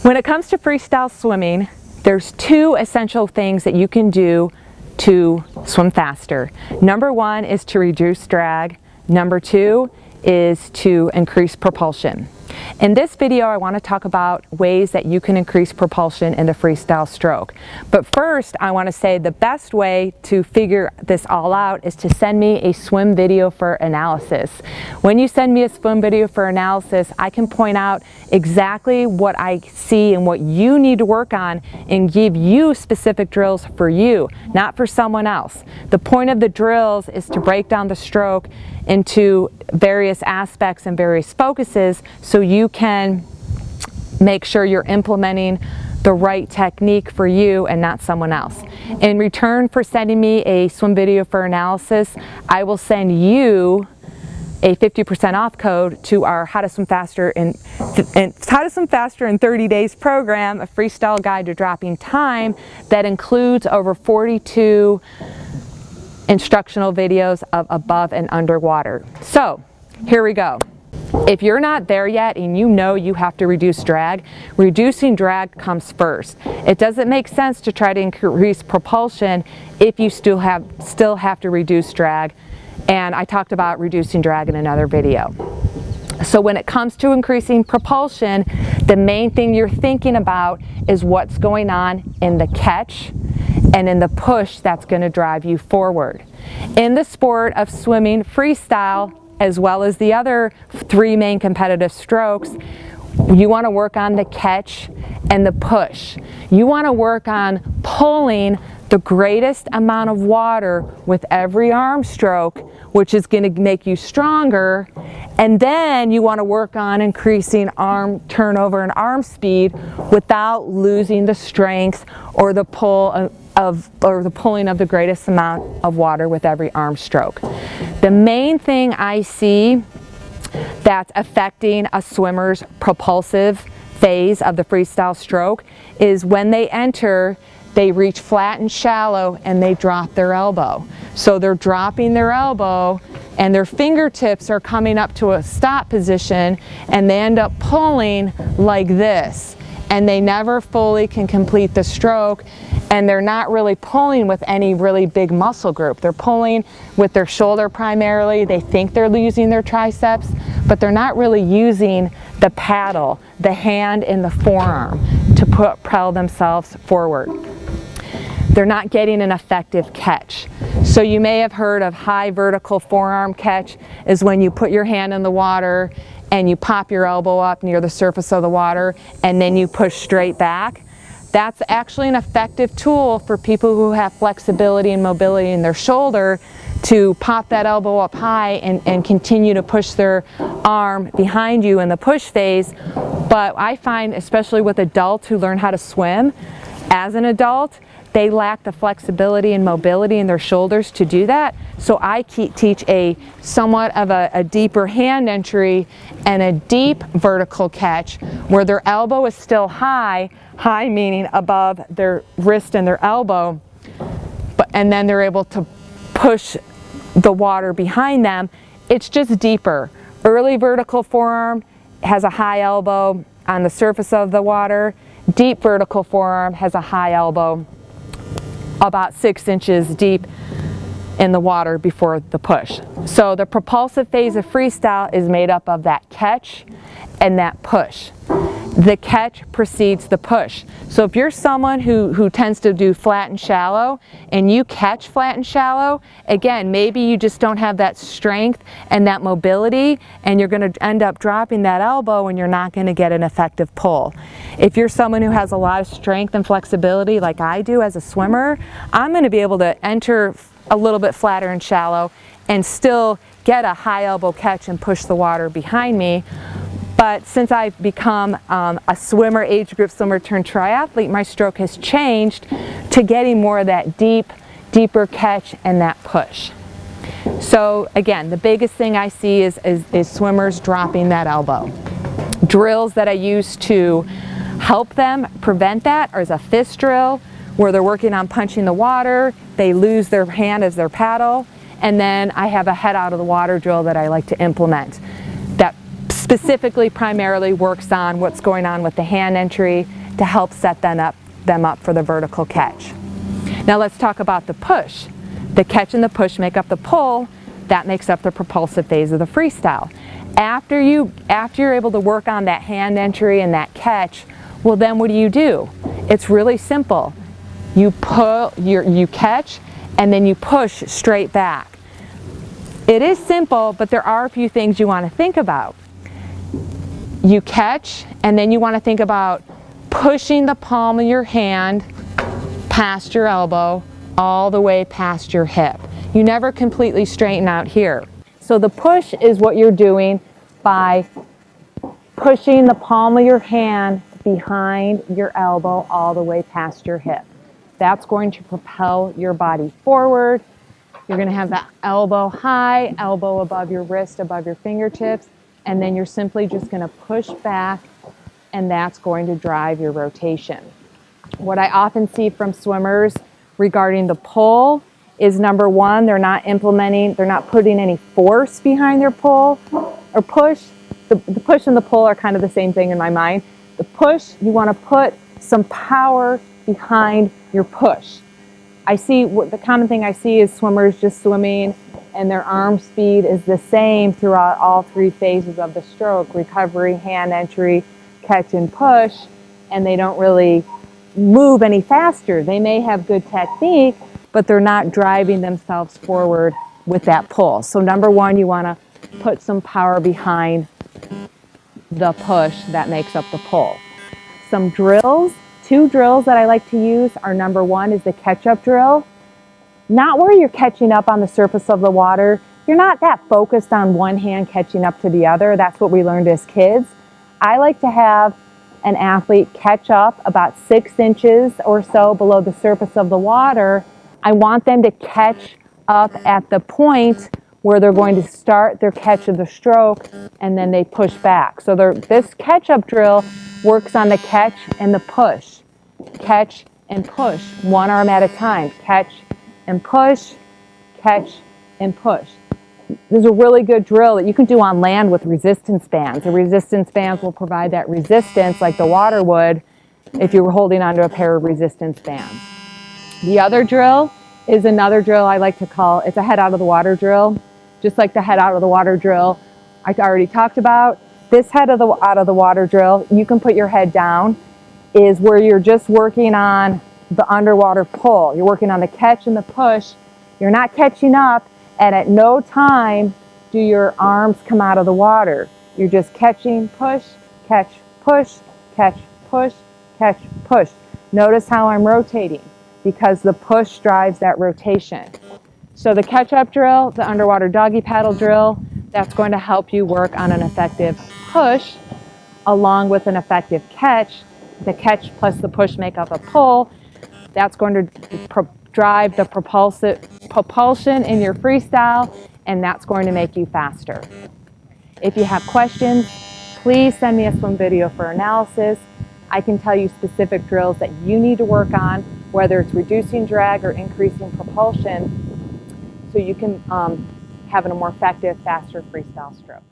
When it comes to freestyle swimming, there's two essential things that you can do to swim faster. Number one is to reduce drag. Number two is to increase propulsion. In this video, I want to talk about ways that you can increase propulsion in the freestyle stroke. But first, I want to say the best way to figure this all out is to send me a swim video for analysis. When you send me a swim video for analysis, I can point out exactly what I see and what you need to work on and give you specific drills for you, not for someone else. The point of the drills is to break down the stroke into various aspects and various focuses so you can make sure you're implementing the right technique for you and not someone else. In return for sending me a swim video for analysis, I will send you a 50% off code to our How to Swim Faster in 30 Days program, a freestyle guide to dropping time that includes over 42 instructional videos of above and underwater. So here we go. If you're not there yet and you know you have to reduce drag, reducing drag comes first. It doesn't make sense to try to increase propulsion if you still have to reduce drag. And I talked about reducing drag in another video. So when it comes to increasing propulsion, the main thing you're thinking about is what's going on in the catch and in the push that's going to drive you forward. In the sport of swimming freestyle, as well as the other three main competitive strokes, you want to work on the catch and the push. You want to work on pulling the greatest amount of water with every arm stroke, which is going to make you stronger. And then you want to work on increasing arm turnover and arm speed without losing the strength or the pull or the pulling of the greatest amount of water with every arm stroke. The main thing I see that's affecting a swimmer's propulsive phase of the freestyle stroke is when they enter, they reach flat and shallow and they drop their elbow. So they're dropping their elbow and their fingertips are coming up to a stop position and they end up pulling like this. And they never fully can complete the stroke, and they're not really pulling with any really big muscle group. They're pulling with their shoulder primarily. They think they're using their triceps, but they're not really using the paddle, the hand and the forearm to propel themselves forward. They're not getting an effective catch. So you may have heard of high vertical forearm catch is when you put your hand in the water and you pop your elbow up near the surface of the water and then you push straight back. That's actually an effective tool for people who have flexibility and mobility in their shoulder to pop that elbow up high and continue to push their arm behind you in the push phase. But I find, especially with adults who learn how to swim as an adult, they lack the flexibility and mobility in their shoulders to do that. So I teach a somewhat of a deeper hand entry and a deep vertical catch where their elbow is still high meaning above their wrist and their elbow, and then they're able to push the water behind them. It's just deeper. Early vertical forearm has a high elbow on the surface of the water. Deep vertical forearm has a high elbow about 6 inches deep in the water before the push. So the propulsive phase of freestyle is made up of that catch and that push. The catch precedes the push. So if you're someone who tends to do flat and shallow and you catch flat and shallow, again, maybe you just don't have that strength and that mobility and you're going to end up dropping that elbow and you're not going to get an effective pull. If you're someone who has a lot of strength and flexibility like I do as a swimmer, I'm going to be able to enter a little bit flatter and shallow and still get a high elbow catch and push the water behind me. But since I've become a swimmer, age group swimmer turned triathlete, my stroke has changed to getting more of that deeper catch and that push. So again, the biggest thing I see is swimmers dropping that elbow. Drills that I use to help them prevent that is a fist drill where they're working on punching the water, they lose their hand as their paddle, and then I have a head out of the water drill that I like to implement that specifically primarily works on what's going on with the hand entry to help set them up for the vertical catch. Now let's talk about the push. The catch and the push make up the pull. That makes up the propulsive phase of the freestyle. After you're able to work on that hand entry and that catch, well then what do? It's really simple. You catch and then you push straight back. It is simple, but there are a few things you want to think about. You catch and then you want to think about pushing the palm of your hand past your elbow all the way past your hip. You never completely straighten out here. So the push is what you're doing by pushing the palm of your hand behind your elbow all the way past your hip. That's going to propel your body forward. You're going to have the elbow high, elbow above your wrist, above your fingertips, and then you're simply just going to push back, and that's going to drive your rotation. What I often see from swimmers regarding the pull is, number one, they're not putting any force behind their pull or push. The push and the pull are kind of the same thing in my mind. The push, you want to put some power behind your push. The common thing I see is swimmers just swimming and their arm speed is the same throughout all three phases of the stroke: recovery, hand entry, catch and push, and they don't really move any faster. They may have good technique, but they're not driving themselves forward with that pull. So number one, you want to put some power behind the push that makes up the pull. Some drills, two drills that I like to use are, number one is the catch-up drill. Not where you're catching up on the surface of the water. You're not that focused on one hand catching up to the other. That's what we learned as kids. I like to have an athlete catch up about 6 inches or so below the surface of the water. I want them to catch up at the point where they're going to start their catch of the stroke, and then they push back. So this catch-up drill works on the catch and the push. Catch and push, one arm at a time. Catch and push, catch and push. This is a really good drill that you can do on land with resistance bands. The resistance bands will provide that resistance like the water would if you were holding onto a pair of resistance bands. The other drill is another drill I like to call, it's a head out of the water drill. Just like the head out of the water drill I already talked about. This head out of the water drill, you can put your head down, is where you're just working on the underwater pull. You're working on the catch and the push. You're not catching up, and at no time do your arms come out of the water. You're just catching, push, catch, push, catch, push, catch, push. Notice how I'm rotating, because the push drives that rotation. So the catch-up drill, the underwater doggy paddle drill, that's going to help you work on an effective push along with an effective catch. The catch plus the push make up a pull. That's going to drive the propulsion in your freestyle, and that's going to make you faster. If you have questions, please send me a swim video for analysis. I can tell you specific drills that you need to work on, whether it's reducing drag or increasing propulsion, so you can have a more effective, faster freestyle stroke.